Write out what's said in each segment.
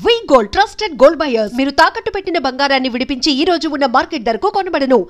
వి gold trusted gold buyers. మీరు తాకట్టు పెట్టిన బంగారాన్ని విడిపించి ఈ రోజు ఉన్న మార్కెట్ ధరకు కొనబడను.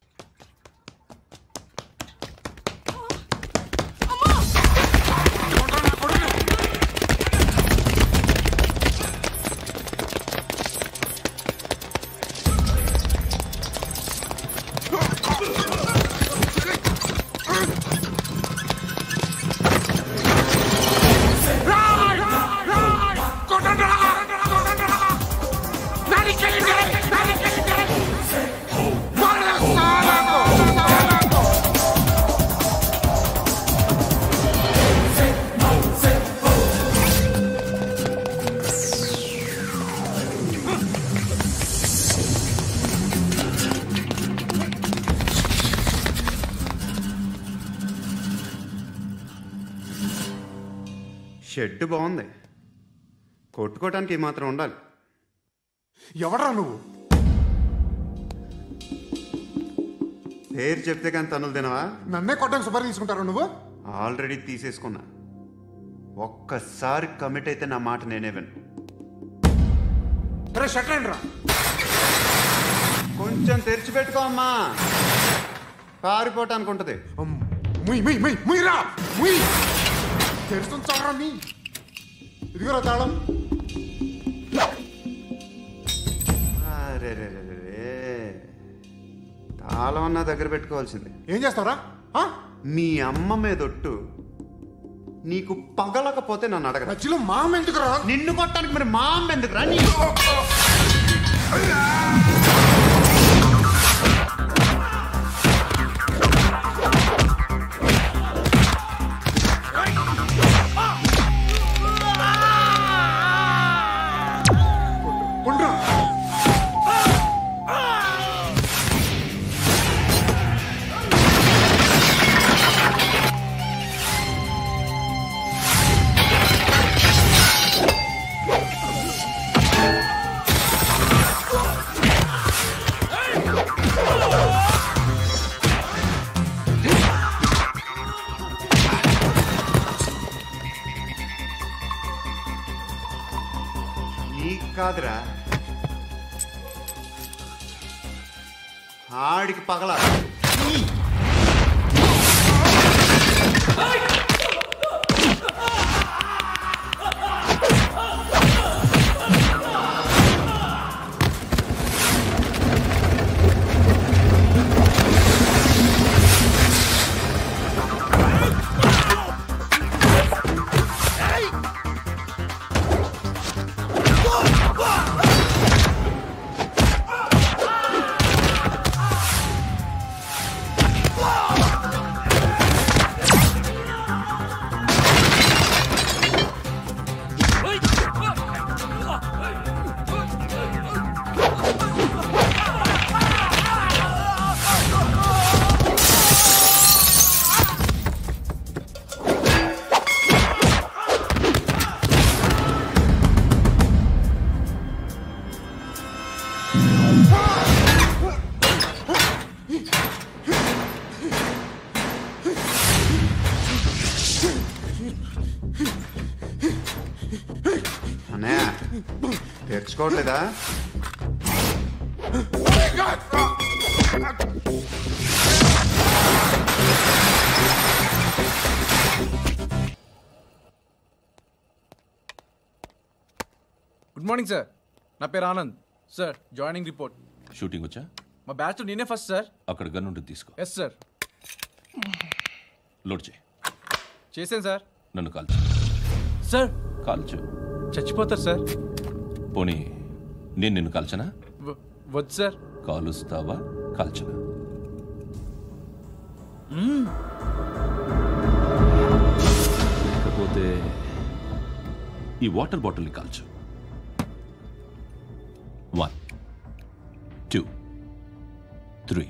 షెడ్ బాగుంది, కొట్టుకోవటానికి మాత్రం ఉండాలి. ఎవడరా నువ్వు? పేరు చెప్తే కానీ తనులు తినవా? నన్నే కొట్టడానికి సుపారీ తీసుకుంటారా నువ్వు? ఆల్రెడీ తీసేసుకున్నా. ఒక్కసారి కమిట్ అయితే నా మాట నేనే విను. షట్ రా, కొంచెం తెరిచిపెట్టుకో అమ్మా, పారిపోవటానికి ఉంటుంది. తెరుస్తుంచారా నీ? ఇదిగోరా తాళం. అరే తాళం అన్నా దగ్గర పెట్టుకోవాల్సింది. ఏం చేస్తావరా? మీ అమ్మ మీదొట్టు, నీకు పగలకపోతే నన్ను అడగ. మధ్యలో మా అమ్మ ఎందుకు రా? నిన్ను కొట్టడానికి మరి మా అమ్మ ఎందుకు రా? కాదురా, ఆడికి పగల. అన్నయ్య తెచ్చుకోవట్లేదా? గుడ్ మార్నింగ్ సార్, నా పేరు Anand sir. Joining report. Shooting వచ్చా? మా బ్యాచ్ నేనే ఫస్ట్ సార్. అక్కడ గన్ ఉంటుంది, తీసుకో. Yes sir. లోడ్ చేయి. చేశాను సార్. నన్ను కాల్చు సార్. కాల్చు. చచ్చిపోతారు సార్. పోనీ నేను నిన్ను కాల్చనా? వద్దు సార్. కాలుస్తావా కాల్చనా? లేకపోతే ఈ వాటర్ బాటిల్ని కాల్చు. 1 2 3.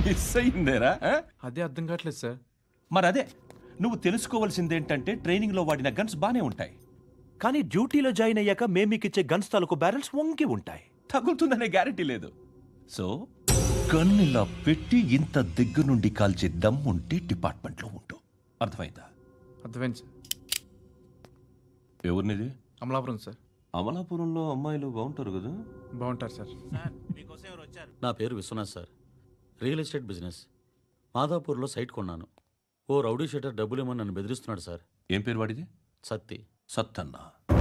మిస్ అయిందేరా? అదే అర్థం కావట్లేదు సార్. మరి అదే నువ్వు తెలుసుకోవాల్సిందేంటంటే ట్రైనింగ్లో వాడిన గన్స్ బానే ఉంటాయి, కానీ డ్యూటీలో జాయిన్ అయ్యాక మేమీకిచ్చే గన్స్ తాలూకు బ్యారెల్స్ వంగి ఉంటాయి. తగులుతుందనే గ్యారెంటీ లేదు. సో గన్ ఇలా పెట్టి ఇంత దగ్గర నుండి కాల్చే దమ్ ఉంటే డిపార్ట్మెంట్లో ఉంటూ. అర్థమైందా? అర్థమైంది సార్. ఎవరినిది? అమలాపురం సార్. అమలాపురంలో అమ్మాయిలు బాగుంటారు కదా? బాగుంటారు సార్. నా పేరు Vishwanath sir. Real estate business. మాదాపూర్లో సైట్ కొన్నాను. ఓ రౌడీ షీటర్ డబ్బులు ఏమని నన్ను బెదిరిస్తున్నాడు సార్. ఏం పేరు వాడిది? సత్తి. సత్తన్న.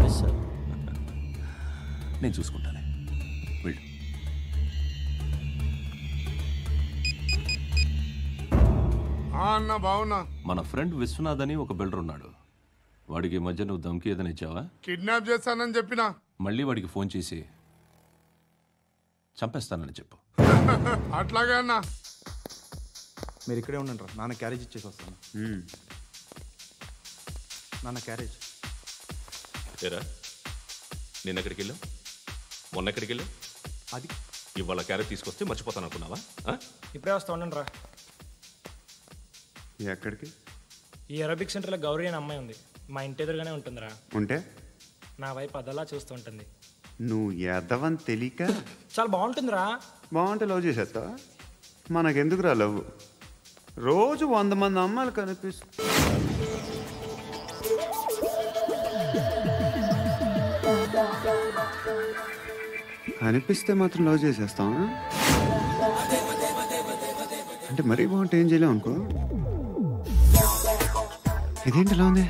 Yes sir. నేను చూసుకుంటానే, వెళ్ళు. అన్న బావున్నా. మన ఫ్రెండ్ విశ్వనాథ్ అని ఒక బిల్డర్ ఉన్నాడు. వాడికి ఈ మధ్య నువ్వు ధమ్కి ఏదైనా ఇచ్చావా? కిడ్నాప్ చేస్తానని చెప్పినా. మళ్ళీ వాడికి ఫోన్ చేసి చంపేస్తానని చెప్పు. అట్లాగే అన్న. మీరు ఇక్కడే ఉండండి రా, నాన్న క్యారేజ్ ఇచ్చేసి వస్తాను. నాన్న క్యారేజ్. ఏరా, నిన్న ఎక్కడికి వెళ్ళావు? మొన్న ఎక్కడికి వెళ్ళావు? అది ఇవాళ క్యారెట్ తీసుకొస్తే మర్చిపోతాను అనుకున్నావా? ఇప్పుడే వస్తా ఉండండి రా. ఎక్కడికి? ఈ అరబిక్ సెంటర్లో గౌరీ అనే అమ్మాయి ఉంది. మా ఇంటి ఎదురుగానే ఉంటుందిరా. ఉంటే నా వైపు అదలా చూస్తూ ఉంటుంది. నువ్వు ఎదవని తెలియక చాలా బాగుంటుందిరా. బాగుంటే లవ్ చేసేస్తావా? మనకెందుకురా లవ్? రోజు 100 మంది అమ్మాయిలు కనిపిస్తే మాత్రం లవ్ చేసేస్తాం. అంటే మరీ బాగుంటే ఏం చేయలేం అనుకో. ఇదేంటి ఇలా ఉంది?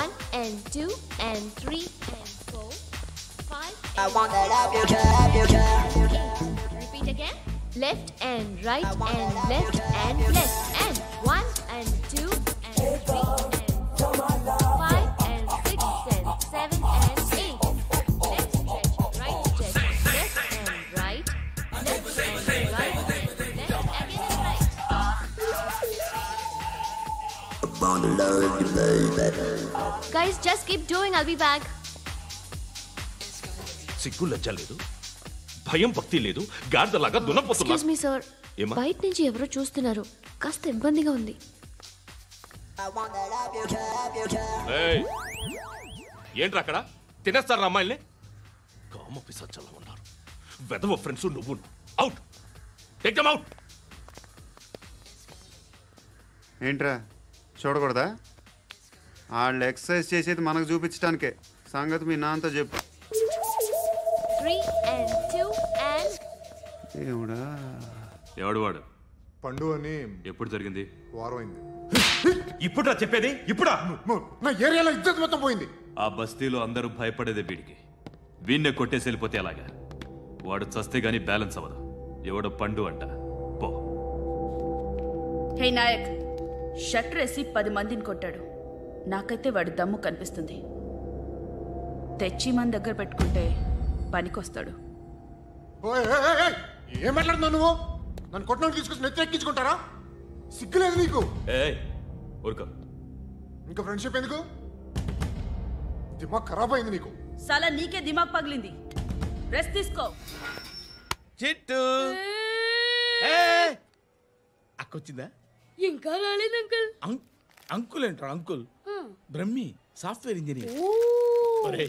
One and two and three and four, five. I wanna love you, love you, love you. Repeat again. Left and right and left and left and one and two and three and four, five and six and seven and eight. Left stretch, right stretch, left and right, left and right, left again and right. Guys, just keep doing. I'll be back. సిగ్గు లజ్జ లేదు, భయం భక్తి లేదు, గాడిదలాగా దున్నపోతున్నా. Excuse me, sir. ఏమా? బయట నుంచి ఎవరో చూస్తున్నారు. కాస్త ఇబ్బందిగా ఉంది. ఏయ్, ఏంట్రా అక్కడ? తినేస్తారా అమ్మాయిల్ని? కామ పిశాచాలా ఉన్నారు. వెదవ ఫ్రెండ్స్ నువ్వు. Out, take them out. ఏంట్రా చూడకూడదా? వాళ్ళు ఎక్సర్సైజ్ చేసేది మనకు చూపించడానికే. సంగతి మీ నాన్నతో చెప్పు. 3 and 2 and ఏముడా? ఎవడు వాడు? పండు అని. ఎప్పుడు జరిగింది? వారం అయింది. ఇప్పుడా చెప్పేది? ఇప్పుడా? నా ఏరియాలో ఇజ్జత్ మొత్తం పోయింది. ఆ బస్తీలో అందరూ భయపడేదే వీడికి. వీణ్ణే కొట్టేసి వెళ్ళిపోతే అలాగా. వాడు చస్తే గానీ బ్యాలెన్స్ అవ్వదు. ఎవడో పండు అంట. పో. హే నాయక్, షట్టర్ వేసి 10 మందిని కొట్టాడు. నాకైతే వాడి దమ్ము కనిపిస్తుంది. తెచ్చి మన దగ్గర పెట్టుకుంటే పనికొస్తాడు. ఏం మాట్లాడుతున్నావు నువ్వు? నన్ను కొట్టడానికి తీసుకొచ్చి నెత్తి ఎక్కించుకుంటారా? సిగ్గులేదు నీకు? ఊరుకో. ఇంకా ఫ్రెండ్షిప్ ఎందుకు? దిమాగ్ ఖరాబ్ అయింది నీకు. సాలా నీకే దిమాగ్ పగిలింది. రెస్ట్ తీసుకో. చిట్టు అక్కొచ్చిందా? ఇంకా రాలేదు అంకుల్. అంకుల్ ఏంట్రా? Uncle Brahmi, software engineer. ఒరే,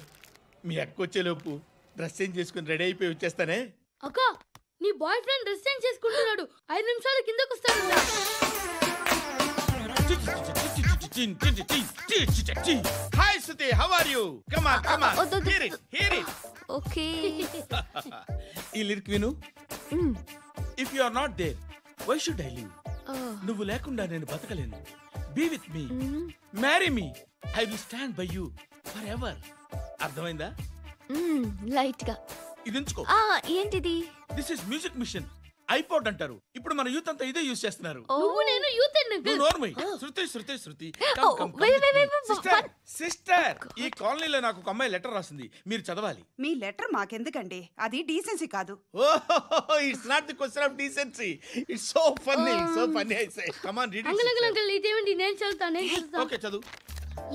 మీ అక్కొచ్చేలోపు డ్రెస్ చేంజ్ చేసుకుని రెడీ అయిపోయి వచ్చేస్తానే. అక్క, నీ బాయ్ ఫ్రెండ్ డ్రెస్ చేంజ్ చేసుకుంటున్నాడు. 5 నిమిషాలు కిందకు వస్తాడు. Hi Suthi, how are you? Come on, come on. Hear it, hear it. Okay. ఈ లిరిక్ విను. If you are not there, why should I live? నువ్వు లేకుండా నేను బతకలేను. Be with me, marry me, I will stand by you forever. అర్థమైందా? Light గా. ఇది ఉంచుకో. ఏంటిది? This is music machine. IPod అంటారు. ఇప్పుడు మన యూత్ అంతా ఇదే యూజ్ చేస్తున్నారు. నువ్వు నేను యూత్ నువ్వు నోర్మై. శృతి, శృతి, శృతి. సిస్టర్, ఈ కాలనీలో నాకు ఒక అమ్మాయి లెటర్ రాసింది. మీరు చదవాలి. మీ లెటర్ మాకెందుకండి? అది డీసెన్సీ కాదు. ఓహో, it's not the question of decency. It's so funny, so funny. I say come on, read it. Uncle ఇదేంటి? నేను చదువుతాను. ఓకే, చదువు.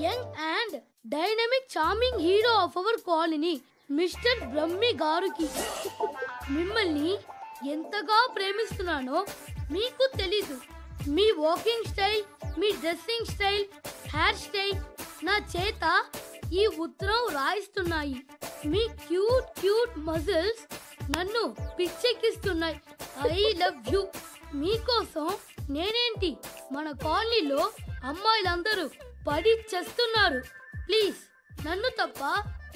Young and dynamic charming hero of our colony mister Brahmi గారికి మిమ్మల్ని ఎంతగా ప్రేమిస్తున్నానో మీకు తెలీదు. మీ వాకింగ్ స్టైల్, మీ డ్రెస్సింగ్ స్టైల్, హెయిర్ స్టైల్ నా చేత ఈ ఉత్తరం రాయిస్తున్నాయి. మీ క్యూట్ క్యూట్ మజిల్స్ నన్ను పిచ్చెక్కిస్తున్నాయి. I love you. మీకోసం నేనేంటి, మన కాలనీలో అమ్మాయిలందరూ పడి చేస్తున్నారు. ప్లీజ్ నన్ను తప్ప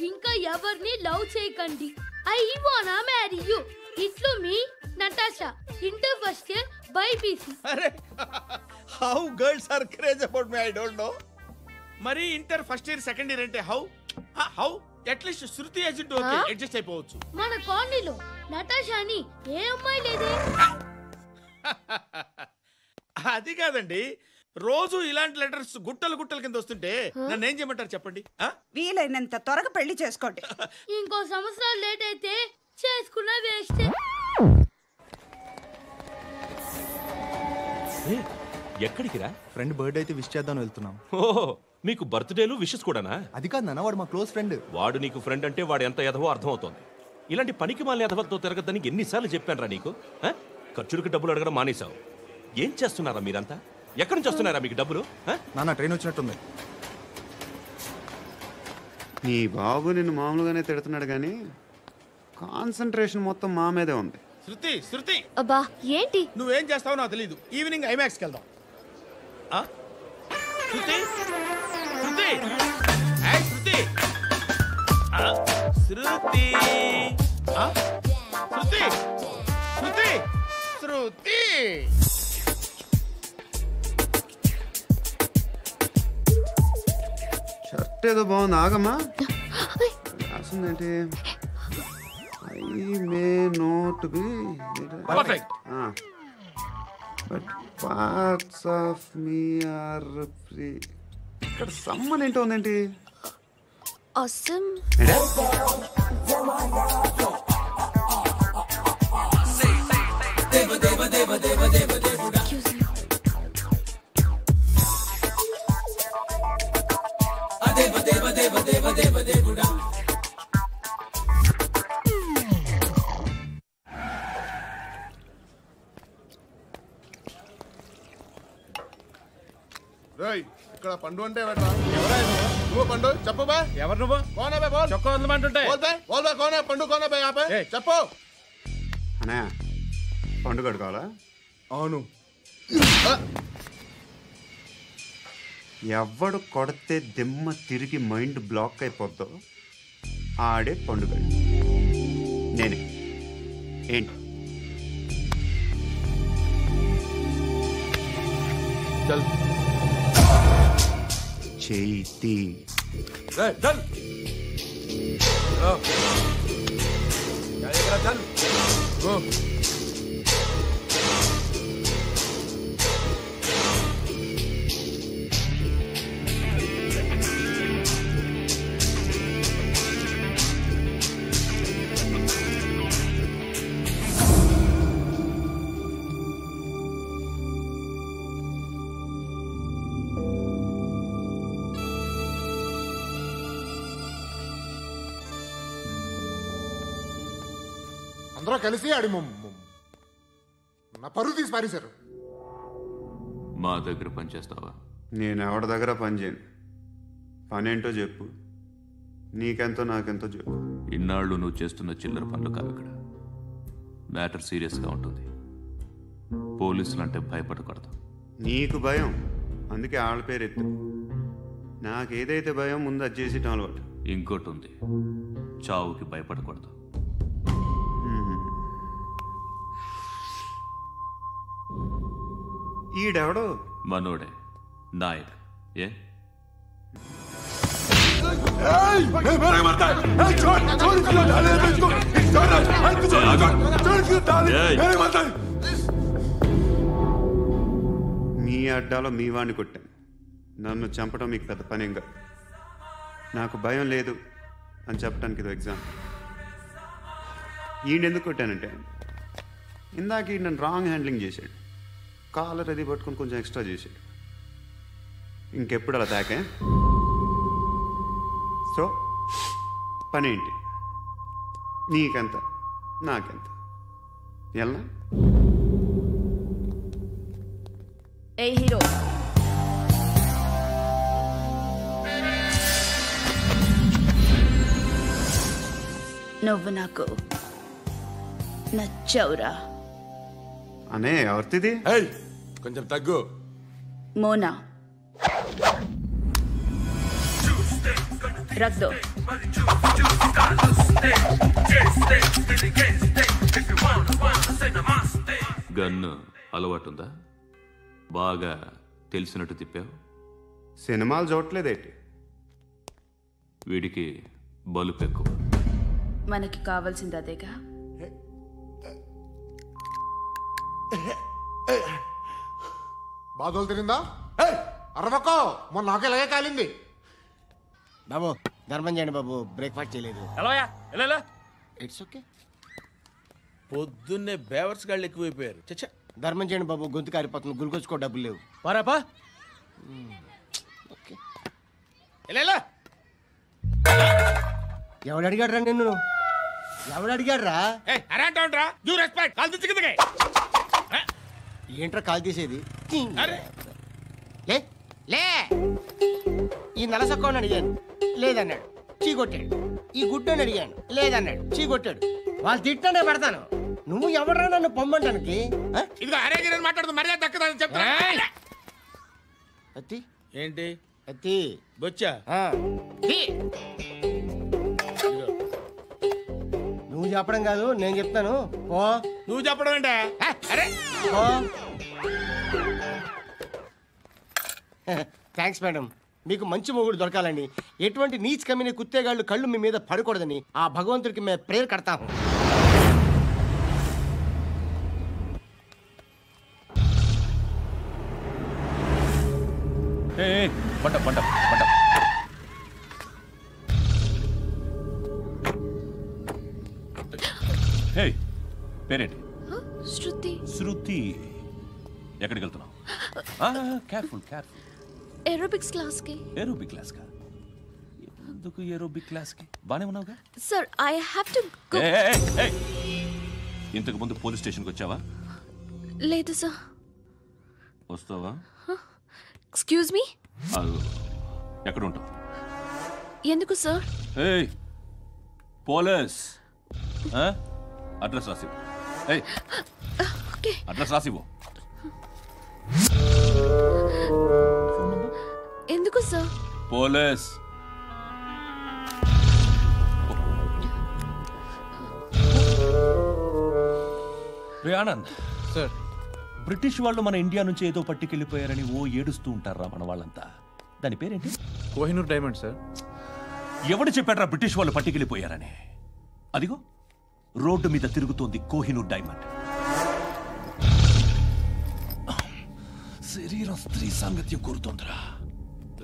ఇంకా ఎవరిని లవ్ చేయకండి. ఐ వానా మ్యారీ యూ. ఇట్లు మీ Natasha, inter first year BiPC. అరే how girls are craze about me I don't know. మరి inter first year second year అంటే how at least Shruti agent okay adjust అయిపోవచ్చు. మన కాలనీలో నటాషా అని ఏ అమ్మాయి లేదే. అది కాదండి, రోజు ఇలాంటి లెటర్స్ గుట్టలు గుట్టల కింద వస్తుంటే నన్ను ఏం చేయమంటారు చెప్పండి? వీలైనంత త్వరగా పెళ్లి చేసుకోండి. ఇంకో సంవత్సరాలు లేట్ అయితే చేసుకున్న వేస్ట్. ఎక్కడికి రా? ఫ్రెండ్ బర్త్డే అయితే విష్ చేద్దాం వెళ్తున్నాం. ఓహో, మీకు బర్త్డేలు విషెస్ కూడానా? అది కాదు నాన్న, వాడు మా క్లోజ్ ఫ్రెండ్. వాడు నీకు ఫ్రెండ్ అంటే వాడు ఎంత ఎదవో అర్థమవుతోంది. ఇలాంటి పనికి మాలిన ఎదవలతో తిరగద్దని ఎన్నిసార్లు చెప్పానురా నీకు? ఖర్చులకు డబ్బులు అడగడం మానేశావు. ఏం చేస్తున్నారా మీరంతా? ఎక్కడి నుంచి వస్తున్నారా మీకు డబ్బులు? నాన్న ట్రైన్ వచ్చినట్టుంది. నీ బాబు నిన్ను మామూలుగానే తిడుతున్నాడు కానీ కాన్సన్ట్రేషన్ మొత్తం మా మీదే ఉంది. శృతి అబ్బా ఏంటి? నువ్వేం చేస్తావో నాకు తెలీదు. ఈవినింగ్ ఐమాక్స్కి వెళ్దాం. శృతి శృతి శృతి శృతి శృతి శృతి శృతి షర్ట్ ఏదో బాగుంది, ఆగమ్మా. రాసిందేంటి? I may not be perfect but parts of me are free. ఇక్కడ సమ్మన్ ఏంటో ఉందేంటి? awesome. ఇక్కడ పండు అంటే నువ్వు పండు చెప్పు బా. ఎవరు నువ్వు? కోనే బే బోల్. చొక్కా వదలమంటుంటే బోల్ బే కోనే పండు కోనే బే ఆపే చెప్పు. అనే పండు కట్టుకోవాలా? అవును. ఎవడు కొడితే దిమ్మ తిరిగి మైండ్ బ్లాక్ అయిపోద్దో ఆడే పండుగ. నేనే. ఏంటి? చేతి అందరూ కలిసి ఆడి నా పరువు తీసి పారేశారు. మా దగ్గర పని చేస్తావా? నేను ఎవరి దగ్గర పని చేయను. పనేంటో చెప్పు. నీకెంతో నాకెంతో చెప్పు. ఇన్నాళ్ళు నువ్వు చేస్తున్న చిల్లర పనులు కావు. ఇక్కడ మ్యాటర్ సీరియస్గా ఉంటుంది. పోలీసులు అంటే భయపడకూడదు. నీకు భయం, అందుకే ఆళ్ళ పేరు ఎత్తు. నాకేదైతే భయం ముందు అది చేసి అలవాటు. ఇంకోటి ఉంది, చావుకి భయపడకూడదు. ఈడెవడో మనోడే నాయక్. ఏ మీ అడ్డాలో మీ వాడిని కొట్టాను. నన్ను చంపడం మీకు పెద్ద పనేంగా. నాకు భయం లేదు అని చెప్పడానికి ఇది ఎగ్జామ్. ఈయనెందుకు కొట్టానంటే ఇందాక ఈ నన్ను రాంగ్ హ్యాండ్లింగ్ చేశాడు. కాలర్ అది పట్టుకొని కొంచెం ఎక్స్ట్రా చేశాడు. ఇంకెప్పుడు అలా తాకే. సో పనేంటి? నీకెంత నాకెంత ఎలా? ఏ హీరో, నువ్వు నాకు నచ్చవురా. అనే ఎవరిది? కొంచెం తగ్గు. మోనా రక్ దో. గన్ను అలవాటుందా? బాగా తెలిసినట్టు తిప్పావు. సినిమాలు చూడట్లేదేంటి? వీడికి బలుపు ఎక్కువ. మనకి కావాల్సింది అదేగా. బాధలు తిరిందా? అరవకో, మొన్న నాకు ఇలాగే కాలింది. బాబు ధర్మం చేయండి బాబు, బ్రేక్ఫాస్ట్ చేయలేదు. It's okay. పొద్దున్నే బేవర్స్ గాళ్ళు ఎక్కువైపోయారు. చచ్చా, ధర్మం చేయండి బాబు, గొంతు కారిపోతుంది, గురికొచ్చుకో డబ్బులు లేవు. పారాపా. ఎవడు అడిగాడు రా నిన్ను? ఎవడు అడిగాడు రా? ఏంట్రా కాల్ తీసేది? లే లే. ఈ నలసక్కని అడిగాను, లేదన్నాడు, చీ కొట్టాడు. ఈ గుడ్డని అడిగాను, లేదన్నాడు, చీ కొట్టాడు. వాళ్ళు తిట్టానే పెడతాను. నువ్వు ఎవడరా నన్ను పొమ్మంటానికి? మాట్లాడుతూ మర్యాద దక్కదని చెప్తా. అత్తి ఏంటి? అత్తి బొచ్చా? నువ్వు చెప్పడం కాదు, నేను చెప్తాను. ఓ నువ్వు చెప్పడం ఏంటే? అరే థ్యాంక్స్ మేడం. మీకు మంచి మొగుడు దొరకాలని, ఎటువంటి నీచ్ కమ్మిన కుత్తేగాళ్ళు కళ్ళు మీ మీద పడకూడదని ఆ భగవంతుడికి మేము ప్రేయర్ కడతాము. పేరేంటి? శృతి. శృతి. ఎక్కడికి వెళ్తున్నావు? Careful careful. ఏరోబిక్స్ క్లాస్ కి. ఏరోబిక్ క్లాస్ కా? ఎందుకు ఏరోబిక్ క్లాస్ కి? బానే ఉన్నావుగా? Sir I have to go. ఇంతకు ముందు పోలీస్ స్టేషన్కి వచ్చావా? లేదు సార్. వస్తావా? Excuse me. ఎక్కడ ఉంటావు? ఎందుకు సార్? పోలీస్ అడ్రస్ రాసివ్వు. అడ్రస్ రాసివ్వు. ఎందుకు sir? Police. Anand sir, British వాళ్ళు మన ఇండియా నుంచి ఏదో పట్టుకెళ్ళిపోయారని ఓ ఏడుస్తూ ఉంటారా మన వాళ్ళంతా? దాని పేరేంటి? Kohinoor diamond sir. ఎవడు చెప్పాడ్రా బ్రిటిష్ వాళ్ళు పట్టుకెళ్ళిపోయారని? అదిగో రోడ్డు మీద తిరుగుతోంది కోహినూర్ డైమండ్. శరీరం స్త్రీ సాంగత్యం కోరుతోందిరా.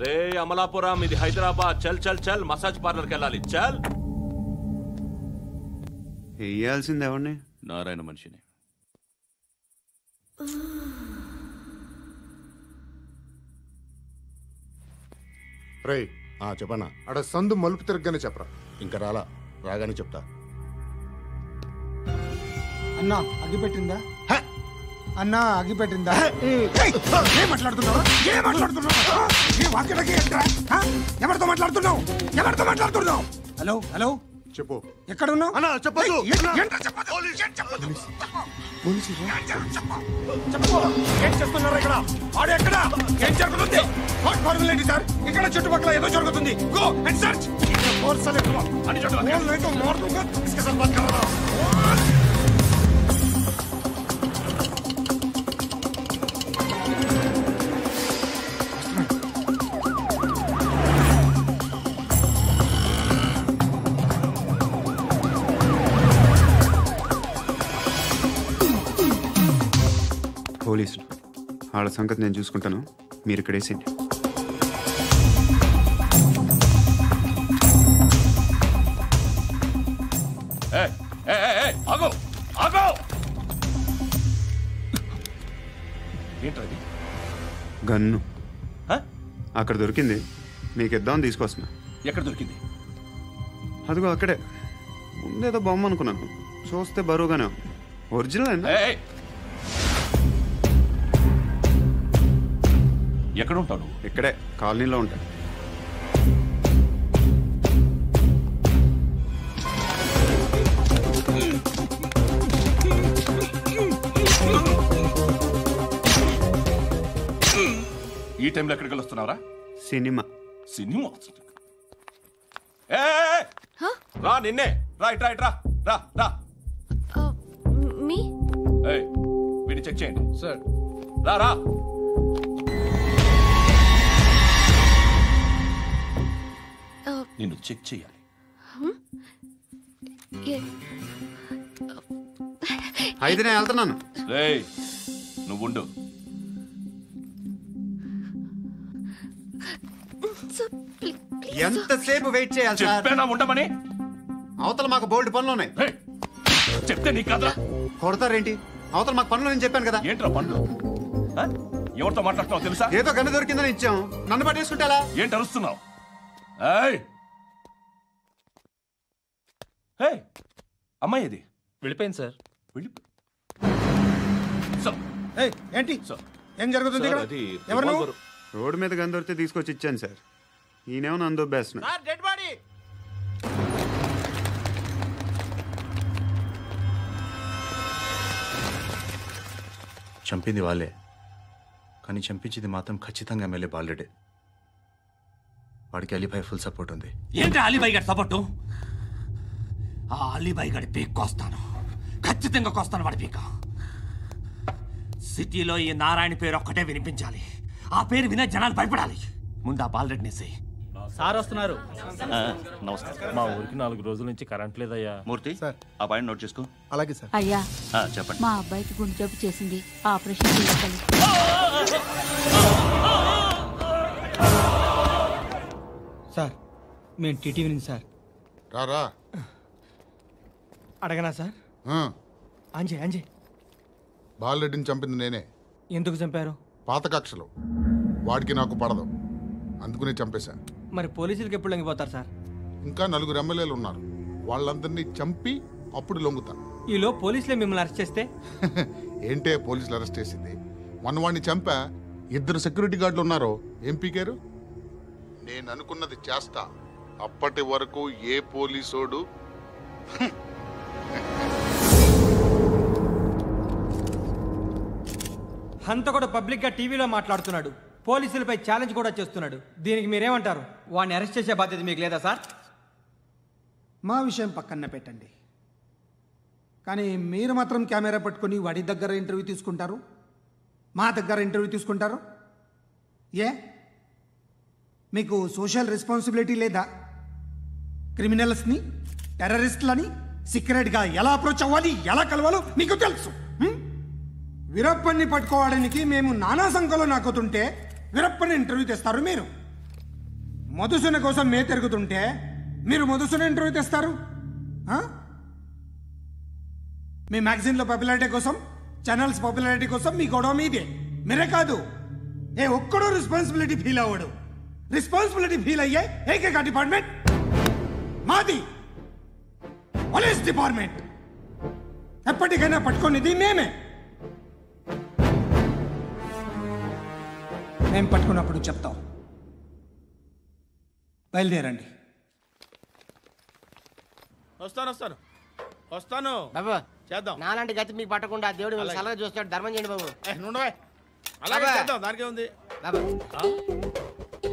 రే అమలాపురం, ఇది హైదరాబాద్. చల్ చల్ చల్, మసాజ్ పార్లర్కి వెళ్ళాలి. చల్. వేయాల్సింది ఎవరిని? నారాయణ మనిషిని. రే చెప్పనా? అడ సందు మలుపు తిరగగానే చెప్పరా. ఇంకా రాగానే చెప్తా. అన్నా అగిపెట్టిందా? అన్నా అగిపెట్టిందా? ఏం మాట్లాడుతున్నావు? ఎవరితో మాట్లాడుతున్నావు? హలో హలో, చెప్పు. ఎక్కడ ఉన్నావు? అన్నా చెప్పదు. ఏం చేస్తున్నారు ఇక్కడ? ఆడు ఎక్కడ? ఏం జరుగుతుంది? ఏంటి సార్? ఇక్కడ చుట్టుపక్కల ఏదో జరుగుతుంది. Go and search. పోలీసులు వాళ్ళ సంగతి నేను చూసుకుంటాను, మీరు ఇక్కడ వేసేయండి. ఏంటది? గన్ను అక్కడ దొరికింది, మీకు ఇద్దామని తీసుకొస్తున్నా. ఎక్కడ దొరికింది? అదిగో అక్కడే. ముందేదో బొమ్మ అనుకున్నాను, చూస్తే బరువుగానే ఉంది. ఒరిజినల్ అండి. ఎక్కడ ఉంటావు? ఇక్కడే కాలనీలో ఉంటా. ఈ టైంలో ఎక్కడికి వస్తున్నావురా? సినిమా. సినిమా? రా నిన్నే. రా ఇట్రా ఇట్రా. రా రా. మీ వీడిని చెక్ చేయండి. సార్. రా రా. నిన్ను చెక్ చేయాలి. అయితే నేను వెళ్తున్నాను. రేయ్ నువ్వుండు. ఎంతసేపు వెయిట్ చేయాలి సార్? చెప్పేనా ఉండమని? అవతల మాకు బోల్డ్ పనులు ఉన్నాయి. చెప్తే నీకు కాదురా. కొడతారేంటి? అవతల మాకు పనులు నేను చెప్పాను కదా. ఏంట్రా పనులు? ఎవరితో మాట్లాడుతున్నావు తెలుసా? ఏదో గన్ను దొరికిందని ఇచ్చాం, నన్ను పట్టేసుకుంటా. ఏంటి అరుస్తున్నావు? అమ్మాయి ఇది వెళ్ళిపోయింది సార్. ఏంటి ఏం జరుగుతుంది ఇక్కడ? ఎవరు నువ్వు? రోడ్డు మీద గన్ను దొరికితే తీసుకొచ్చి ఇచ్చాను సార్. ఈయనేమో నన్ను దొబ్బేస్తున్నా. Dead body. చంపింది వాళ్ళే, కానీ చంపించింది మాత్రం ఖచ్చితంగా ఎమ్మెల్యే బాలుడే. వాడికి అలీబాయ్ ఫుల్ సపోర్ట్ ఉంది. ఏంటి అలీబాయ్ గారి సపోర్టు? ఆ అలీబాయ్ గారి పీక్ కోస్తాను, ఖచ్చితంగా కోస్తాను వాడి పీక. సిటీలో ఈ నారాయణ పేరు ఒక్కటే వినిపించాలి. ఆ పేరు వినే జనాలు భయపడాలి. ముందు ఆ బాలరెడ్డిని వేసేయి. సార్ వస్తున్నారు. నమస్కారం. మా ఊరికి 4 రోజుల నుంచి కరెంట్ లేదయ్యా. మూర్తి ఆ పాయింట్ నోట్ చేసుకో. అలాగే సార్. అయ్యా చెప్పండి. మా అబ్బాయికి గుండె జబ్బు చేసింది, ఆపరేషన్ చేయాలి. సార్ మేము టీటీవీ నుంచి సార్. రారా. అడగనా సార్? అంజయ్ బాలరెడ్డిని చంపింది నేనే. ఎందుకు చంపారు? పాత కక్షలు. వాడికి నాకు పడదు, అందుకునే చంపేశా. మరి పోలీసులకు ఎప్పుడు లొంగిపోతారు సార్? ఇంకా 4 ఎమ్మెల్యేలు ఉన్నారు, వాళ్ళందరినీ చంపి అప్పుడు లొంగుతాను. ఈలో పోలీసులే మిమ్మల్ని అరెస్ట్ చేస్తే? ఏంటే పోలీసులు అరెస్ట్ చేసింది? మొన్న వాడిని చంపా, 2 సెక్యూరిటీ గార్డులు ఉన్నారో ఏం పీకారు? నేను అనుకున్నది చేస్తా. అప్పటి వరకు ఏ పోలీసోడు హంతకుడు పబ్లిక్ గా టీవీలో మాట్లాడుతున్నాడు, పోలీసులపై ఛాలెంజ్ కూడా చేస్తున్నాడు. దీనికి మీరేమంటారు? వాడిని అరెస్ట్ చేసే బాధ్యత మీకు లేదా సార్? మా విషయం పక్కన పెట్టండి, కానీ మీరు మాత్రం కెమెరా పట్టుకొని వాడి దగ్గర ఇంటర్వ్యూ తీసుకుంటారు, మా దగ్గర ఇంటర్వ్యూ తీసుకుంటారు. ఏ మీకు సోషల్ రెస్పాన్సిబిలిటీ లేదా? క్రిమినల్స్ని, టెర్రరిస్టులని సీక్రెట్గా ఎలా అప్రోచ్ అవ్వాలి, ఎలా కలవాలో మీకు తెలుసు. వీరప్పన్ని పట్టుకోవడానికి మేము నానా సంఖ్యలో నాకుతుంటే వీరప్పని ఇంటర్వ్యూ తెస్తారు మీరు. మధుసూన కోసం మే తిరుగుతుంటే మీరు మధుసూన ఇంటర్వ్యూ తెస్తారు. మీ మ్యాగజైన్లో పాపులారిటీ కోసం, ఛానల్స్ పాపులారిటీ కోసం మీ గొడవ మీదే. మీరే కాదు, ఏ ఒక్కడో రెస్పాన్సిబిలిటీ ఫీల్ అవ్వడు. రెస్పాన్సిబిలిటీ ఫీల్ అయ్యే ఏకైక డిపార్ట్మెంట్ మాది, పోలీస్ డిపార్ట్మెంట్. ఎప్పటికైనా పట్టుకునేది మేమే. మేము పట్టుకున్నప్పుడు చెప్తాం. బయలుదేరండి. వస్తాను బాబు. చేద్దాం. నాలాంటి గతి మీకు పట్టకుండా దేవుడు మిమ్మల్ని సలహా చూస్తాడు. ధర్మం చేయండి బాబు. అలాగే చేద్దాం, దానికే ఉంది.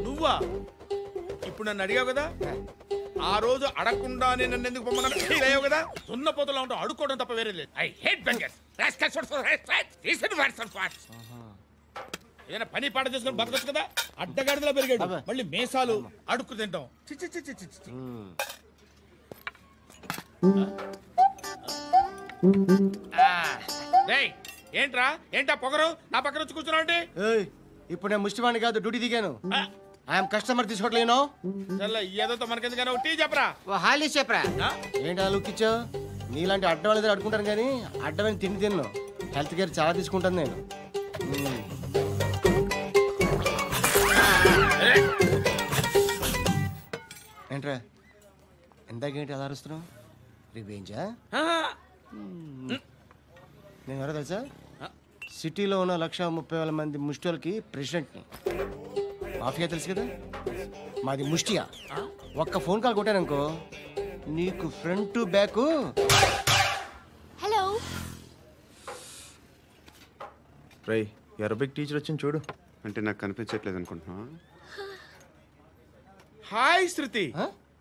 నువ్వా ఇప్పుడు నన్ను అడిగావు కదా, ఆ రోజు అడగకుండానే నన్ను ఎందుకు పొమ్మన్నాను ఫీల్ అయ్యావు కదా. సున్న పోతలో ఉంటావు, అడుక్కోవడం తప్ప వేరే లేదు. I hate bangers. ఏదైనా పని పాట చేసుకుని బతకొచ్చు కదా. అడ్డగాడిదలా పెరిగాడు, మళ్ళీ మేసాలు అడుక్కు తింటాం. ఏంటా పొగరు నా పక్కన వచ్చి కూర్చున్నావు అంటే? ఇప్పుడు నేను ముష్టివాణి కాదు, డ్యూటీ దిగాను. ఐఎమ్ కస్టమర్ తీసుకోవట్లేను. ఏదో మనకెందుకైనా టీ చెప్పరా. హాలీ చెప్పరా. ఏంటి అలా లుక్ ఇచ్చావు? నీలాంటి అడ్డం వాళ్ళ దగ్గర అడుకుంటాను, కానీ అడ్డమైన తిండి తిన్ను. హెల్త్ కేర్ చాలా తీసుకుంటాను నేను. ఏంట్రా ఎందాకేంటి అలా అరుస్తున్నావు? రివేంజా? నేను ఎవరో తెలుసా? సిటీలో ఉన్న 130,000 మంది ముష్టిలకి ప్రెసిడెంట్ని. మాఫియా తెలుసు కదా, మాది ముష్టియా. ఒక్క ఫోన్ కాల్ కొట్టాననుకో, నీకు ఫ్రంట్ టు బ్యాక్. హలో రై అరబిక్ టీచర్ వచ్చింది చూడు. అంటే నాకు కనిపించట్లేదు అనుకుంటున్నా. Hi Shruti,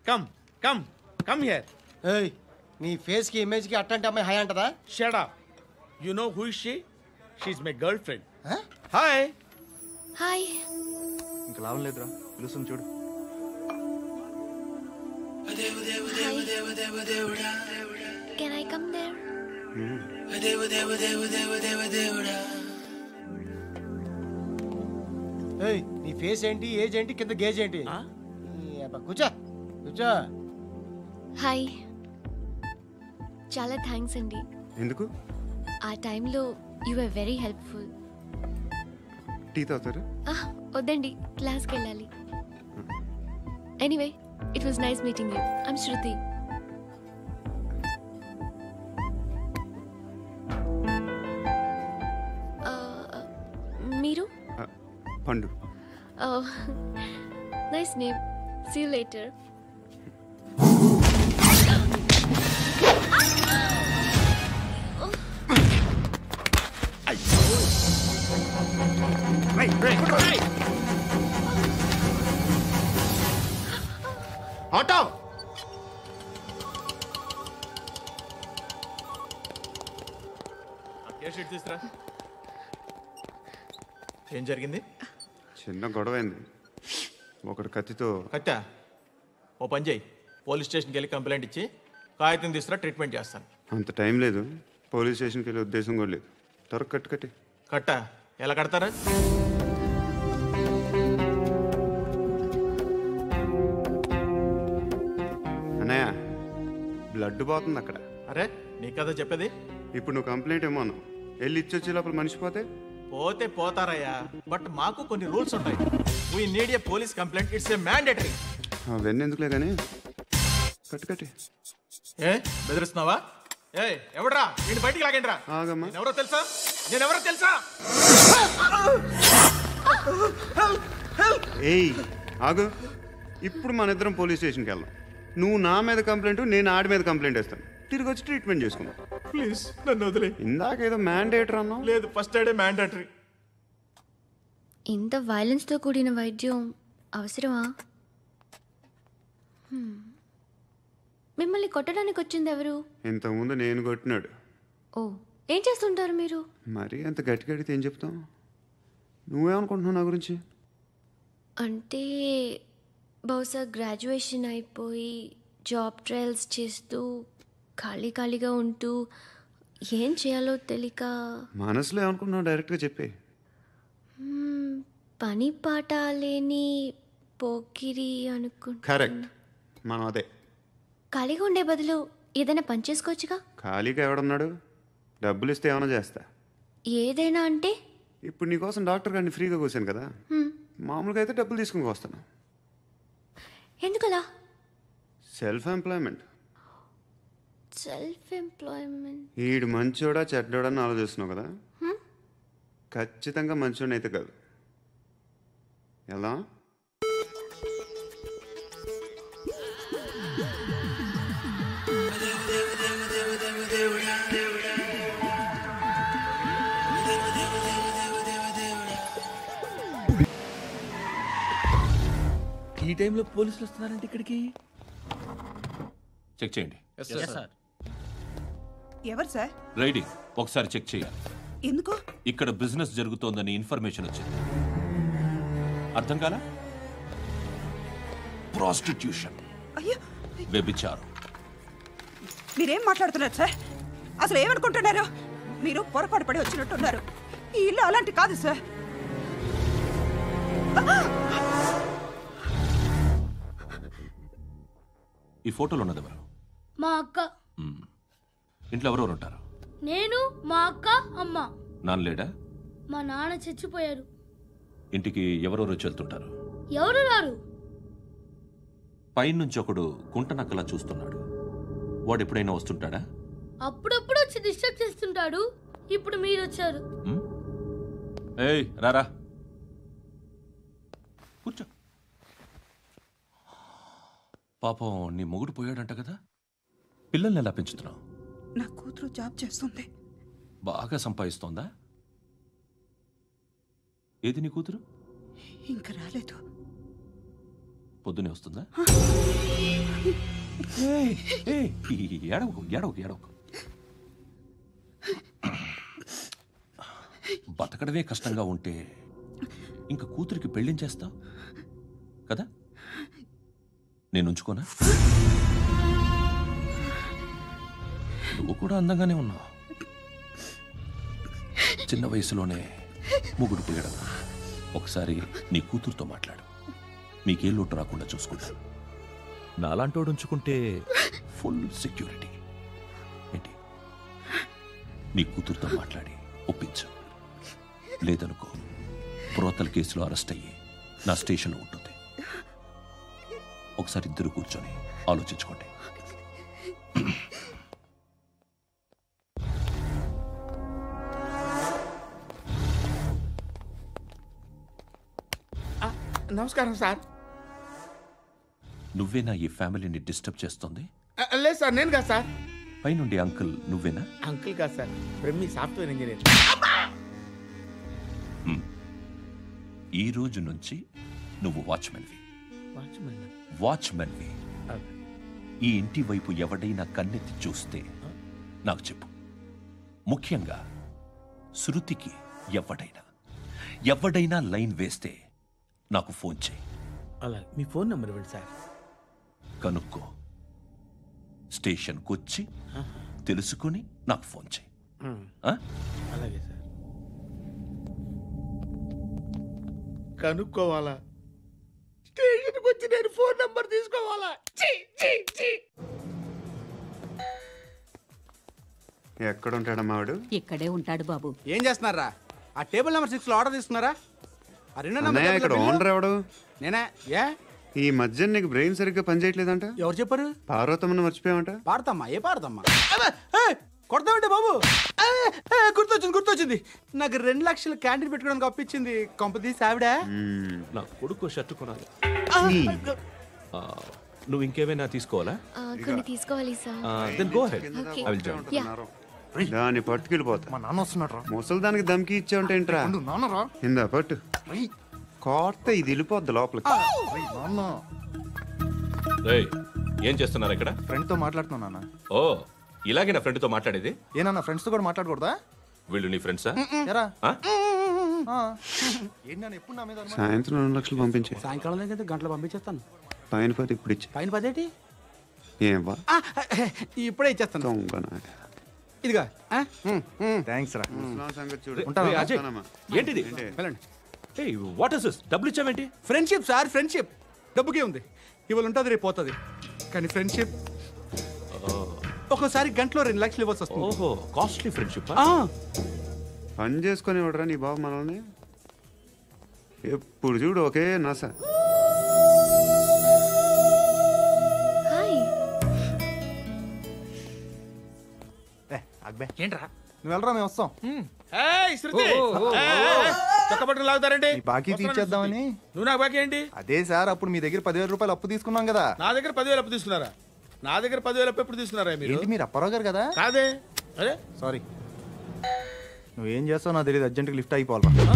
come come come here. ఏయ్, నీ ఫేస్ కి ఇమేజ్ కి అట్లాంటి అమ్మాయి హాయ్ అంటదా? Shut up. You know who is she? She is my girlfriend. Hi. Hi. ఇంకా లాభం లేదురా, పిలుస్తుంది చూడు. Can I come there? ఏయ్, నీ ఫేస్ ఏంటి, ఏజ్ ఏంటి, కింద గేజ్ ఏంటి? కూర్చో కూర్చో. హాయ్. చాలా థ్యాంక్స్ అండి. ఎందుకు? ఆ టైంలో you are very helpful. Tea తాగుతారా? వద్దండి, క్లాస్కి వెళ్ళాలి. Anyway, it was nice meeting you. I'm Shruti. మీరు? Pandu. Nice name. See you later. Auto. తీసురా. ఏం జరిగింది? చిన్న గొడవ అయింది. ఒకడు కత్తితో. కట్టా? ఓ పని చేయి, పోలీస్ స్టేషన్కి వెళ్ళి కంప్లైంట్ ఇచ్చి కాగితం తీసుకురా, ట్రీట్మెంట్ చేస్తాను. అంత టైం లేదు, పోలీస్ స్టేషన్కి వెళ్ళే ఉద్దేశం కూడా లేదు. త్వరగా కట్టి. కట్టా? ఎలా కడతారా? అన్నయ్య, బ్లడ్ పోతుంది అక్కడ. అరే, నీ కదా చెప్పేది. ఇప్పుడు నువ్వు కంప్లైంట్ ఏమో అన్నావు, వెళ్ళి ఇచ్చొచ్చే లోపల మనిషి పోతే పోతే పోతారయ్యా, బట్ మాకు కొన్ని రూల్స్ ఉంటాయి. We need a police complaint, it's a mandatory. అవన్నీ ఎందుకులే కానీ కట్టి. ఏ బెదిరిస్తున్నావా? ఏ ఎవడ్రా వీడిని బయటికి లాగండి రా. ఎవరో తెలుసా? నేనెవరో తెలుసా? ఏయ్ ఆగు, ఇప్పుడు మన ఇద్దరం పోలీస్ స్టేషన్కి వెళ్దాం. నువ్వు నా మీద కంప్లైంట్, నేను ఆడి మీద కంప్లైంట్ వేస్తాను. తిరిగి వచ్చి ట్రీట్మెంట్ చేసుకుందాం. ప్లీజ్ నన్ను వదిలే. ఇందాకేదో మ్యాండేటరీ అన్నావు. లేదు, ఫస్ట్ ఎయిడే మ్యాండేటరీ. ఇంత వైలెన్స్తో కూడిన వైద్యం అవసరమా? మిమ్మల్ని కొట్టడానికి వచ్చింది ఎవరు? ఇంతకుముందు నేను కొట్టినాడు. ఓ, ఏం చేస్తుంటారు మీరు? మరి అంత గట్టిగా అడిగితే ఏం చెప్తాం? నువ్వేమనుకుంటున్నావు నా గురించి? అంటే బహుశా గ్రాడ్యుయేషన్ అయిపోయి జాబ్ ట్రయల్స్ చేస్తూ ఖాళీగా ఉంటూ ఏం చేయాలో తెలియక. మనసులో ఏమనుకుంటున్నావు డైరెక్ట్గా చెప్పే. పని పాట లేని పోకిరి అనుకుంటా. కరెక్ట్, మనం అదే. ఖాళీగా ఉండే బదులు ఏదైనా పని చేసుకోవచ్చుగా. ఖాళీగా ఎవడన్నాడు? డబ్బులు ఇస్తే ఏమైనా చేస్తా. ఏదైనా అంటే? ఇప్పుడు నీకోసం డాక్టర్ గారిని ఫ్రీగా కూర్చాను కదా, మామూలుగా అయితే డబ్బులు తీసుకుని వస్తాను. ఎందుకలా? Self employment. ఈడు మంచోడా చెడ్డోడా అని ఆలోచిస్తున్నావు కదా, ఖచ్చితంగా మంచోడని అయితే కాదు. ఎలా? ఈ టైంలో పోలీసులు వస్తున్నారంటే ఇక్కడికి. చెక్ చేయండి. ఎవరు సార్? రైడీ, ఒకసారి చెక్ చేయాలి. ఎందుకు? ఇక్కడ బిజినెస్ జరుగుతోందని ఇన్ఫర్మేషన్ వచ్చింది. అర్థం కాలా? ప్రాస్టిట్యూషన్, అయ్యో, వ్యభిచారం. మీరేం మాట్లాడుతున్నారు సార్? అసలు ఏమనుకుంటున్నారు? మీరు పొరపాటు పడి వచ్చినట్టున్నారు. ఈ ఇల్లు అలాంటి కాదు సార్. ఈ ఫోటోలో ఉన్నది ఎవరు? మా అక్క. ఇంట్లో ఎవరెవరు ఉంటారు? నేను, మా అక్క, అమ్మ. నాన్న లేడా? మా నాన్న చచ్చిపోయారు. ఇంటికి ఎవరెవరు వచ్చి వెళ్తుంటారు? ఎవరు రారు. పైనుంచి ఒకడు కుంటనక్కలా చూస్తున్నాడు. వాడు ఎప్పుడైనా వస్తుంటాడా? అప్పుడప్పుడు వచ్చి డిస్టర్బ్ చేస్తుంటాడు. ఇప్పుడు మీరు వచ్చారు. ఏయ్ రారా, కూర్చో. పాపం నీ మొగుడు పోయాడంట కదా, పిల్లల్ని ఎలా పెంచుతున్నావు? నా కూతురు జాబ్ చేస్తుంది. బాగా సంపాదిస్తోందా? ఏది నీ కూతురు? ఇంకా రాలేదు. పొద్దునే వస్తుందా? ఎడవకు. బతకడమే కష్టంగా ఉంటే ఇంకా కూతురికి పెళ్ళించేస్తావు కదా? నేను ఉంచుకోనా? నువ్వు కూడా అందంగానే ఉన్నావు. చిన్న వయసులోనే ముగుడు పోయడం. ఒకసారి నీ కూతురుతో మాట్లాడు. మీకే లోటు రాకుండా చూసుకుంటాను. నాలాంటోడు ఉంచుకుంటే ఫుల్ సెక్యూరిటీ. ఏంటి? నీ కూతురుతో మాట్లాడి ఒప్పించు. లేదనుకో ప్రోతల కేసులో అరెస్ట్ అయ్యి నా స్టేషన్లో ఉంటుంది. ఒకసారి ఇద్దరు కూర్చొని ఆలోచించుకోండి. నమస్కారం సార్. నువ్వేనా ఈ ఫ్యామిలీని డిస్టర్బ్ చేస్తుంది? లేదు సార్, నేను కాదు సార్. పైనుండి అంకుల్ నువ్వేనా? అంకుల్ కాదు సార్, బ్రహ్మి సాఫ్ట్వేర్ ఇంజనీర్. ఈ రోజు నుంచి నువ్వు వాచ్మెన్వి. ఈ ఇంటి వైపు ఎవడైనా కన్నెత్తి చూస్తే నాకు చెప్పు. ముఖ్యంగా శృతికి ఎవడైనా లైన్ వేస్తే నాకు ఫోన్ చేయి. అలా మీ ఫోన్ నెంబర్ ఇవ్వండి సార్. కనుక్కో. స్టేషన్కి వచ్చి తెలుసుకుని నాకు ఫోన్ చేయి. అలాగే సార్. కనుక్కోవాలా? స్టేషన్కి వచ్చి నేను ఫోన్ నెంబర్ తీసుకోవాలా? ఎక్కడ ఉంటాడమ్మా వాడు? ఇక్కడే ఉంటాడు బాబు. ఏం చేస్తున్నారా? ఆ టేబుల్ నెంబర్ 6 లో ఆర్డర్ తీసుకున్నారా? ఆ రెండో అన్నయ్య, ఇక్కడ ఓనర్ ఎవడు? నేనే. ఏ ఈ మధ్య నీకు బ్రెయిన్ సరిగ్గా పనిచేయట్లేదంట. ఎవరు చెప్పారు? పార్వతమ్మను మర్చిపోయామంట. పాడతామ్మా? ఏ పాడతామ్మా? కొడతామంటే బాబు. గుర్తొచ్చింది. నాకు 2 లక్షలు క్యాంటీన్ పెట్టుకోవడానికి అప్పించింది కొంపదీసి ఆవిడ. నా కొడుకు షర్ట్ కొనాలి. నువ్వు ఇంకేమైనా తీసుకోవాలా? కొన్ని తీసుకోవాలి sir. Then go ahead. I will join. దాన్ని పట్టుకెళ్ళిపోతా. మా నాన్న వస్తున్నాడు. ముసలి దానికి దమ్కి ఇచ్చావంటే ఏంట్రా? నాన్నరా ఇందా పట్టు. కోర్త ఇది వెళ్ళిపోద్ది లోపలికి. ఏం చేస్తున్నారు ఇక్కడ? ఫ్రెండ్ తో మాట్లాడుతున్నా నాన్న. ఓ, ఇలాగే నా ఫ్రెండ్ తో మాట్లాడేది? ఏనా ఫ్రెండ్స్ తో కూడా మాట్లాడకూడదా? వీళ్ళు నీ ఫ్రెండ్సా? ఎప్పుడు నా మీద సాయంత్రం 2 లక్షలు పంపించే. సాయంకాలం దగ్గర గంటలు పంపించేస్తాను. పైన 10 ఇప్పుడు ఇచ్చే. పైన 10 ఏంటి? ఏం వా ఇప్పుడే ఇచ్చేస్తాను. ఇదిగా థ్యాంక్స్ రా. ఏంటిది? What is this? డబ్బులు ఇచ్చావేంటి? Friendship sir, friendship. డబ్బుకే ఉంది. ఇవాళ ఉంటుంది, రేపు పోతుంది. కానీ ఫ్రెండ్షిప్ ఒక్కోసారి గంటలో 2 లక్షలు ఇవ్వాల్సి వస్తుంది. ఓహో, కాస్ట్లీ ఫ్రెండ్షిప్. పని చేసుకొని ఇవ్వడరా నీ బాబు మనల్ని? ఎప్పుడు చూడు ఒకే నస. ఏంట్రా? నువ్వు వెళ్ళరా, మేము వస్తాం. లాగుతారండి. బాకీ తీర్చేద్దామని. నువ్వు నాకు బాకీ ఏంటి? అదే సార్, అప్పుడు మీ దగ్గర 10,000 రూపాయలు అప్పు తీసుకున్నాం కదా. నా దగ్గర 10,000 అప్పు తీసుకున్నారా? నా దగ్గర 10,000 అప్పు ఎప్పుడు తీసుకున్నారా మీరు? ఏంటి, మీరు అప్పారావు గారు కదా? కాదే. అరే సారీ. నువ్వేం చేస్తావు నాకు తెలియదు. అర్జెంట్గా లిఫ్ట్ అయిపోవాలరా.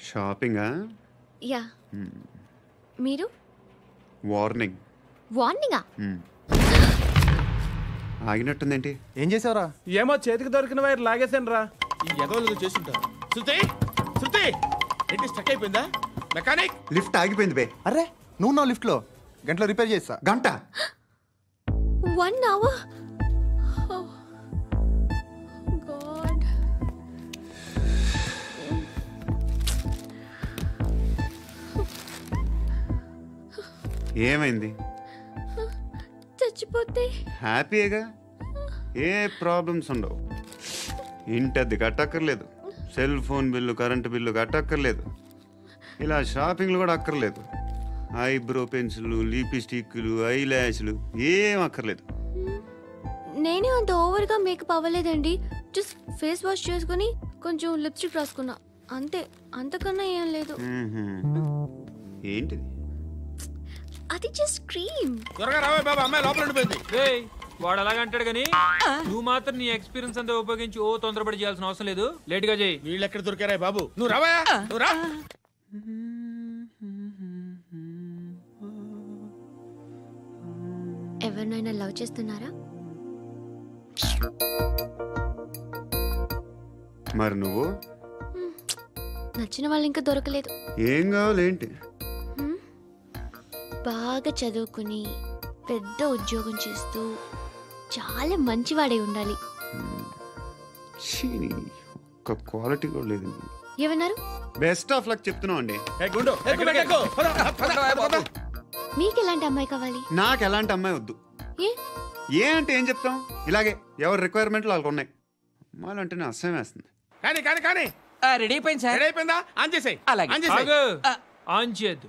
షాపింగా? యా. మీరు? వార్నింగ్. వార్నింగా? ఆగినట్టుందేంటి? ఏం చేసావురా? ఏమో, చేతికి దొరికిన వైర్ లాగేసాను రా. ఈ ఎగవలు చేస్తుంటారు. శృతి ఏంటి స్టక్ అయిపోయిందా? మెకానిక్. లిఫ్ట్ ఆగిపోయింది బే. అరే, నువ్వు నా లిఫ్ట్ లో గంటలో రిపేర్ చేస్తా. గంట? 1 hour? Oh God. ఏమైంది? చచ్చిపోతే హ్యాపీగా, ఏ ప్రాబ్లమ్స్ ఉండవు. ఇంటద్ది కట్టక్కర్లేదు, cell phone bill, current bill కట్టక్కర్లేదు, ఇలా షాపింగ్లు కూడా అక్కర్లేదు. ఐబ్రో పెన్సిల్, లిప్స్టిక్లు, ఐ ల్యాష్లు ఏం అక్కర్లేదు. నేనే అంత ఓవర్గా మేకప్ అవ్వలేదండి. జస్ట్ ఫేస్ వాష్ చేసుకుని కొంచెం లిప్స్టిక్ రాసుకున్నా అంతే. అంతకన్నా ఏం లేదు. ఏంటిది? అది జస్ట్ క్రీమ్. త్వరగా రావే బాబా, అమ్మాయి లోపల ఉండిపోయింది. వాడు అలాగంటాడు కానీ నువ్వు మాత్రం నీ ఎక్స్పీరియన్స్ అంతా ఉపయోగించి తొందరపడి చేయాల్సిన అవసరం లేదు. లేట్ గా చేయి. వీళ్ళు ఎక్కడ దొరికారా బాబు? నువ్వు రావా, నువ్వు రా. ఎవరినైనా లవ్ చేస్తున్నారా? మరి నువ్వు? నచ్చిన వాళ్ళు ఇంకా దొరకలేదు. ఏం కావాలేంటి? బాగా చదువుకుని పెద్ద ఉద్యోగం చేస్తూ చాలా మంచివాడే ఉండాలి. ఒక్క క్వాలిటీ కూడా లేదు. ఏమన్నారు? బెస్ట్ ఆఫ్ లక్ చెప్తున్నావు అండి. మీకు ఎలాంటి అమ్మాయి కావాలి? నాకు ఎలాంటి అమ్మాయి వద్దు. ఏ అంటే ఏం చెప్తాం? ఇలాగే ఎవరి రిక్వైర్మెంట్లు వాళ్ళకు ఉన్నాయి. అమ్మాయిలు అంటేనే అసహ్యం వేస్తుంది. కానీ రెడీ అయిపోయింది సార్. రెడీ అయిపోయిందా? ఆన్ చేసేయ్. ఆన్ చేయద్దు.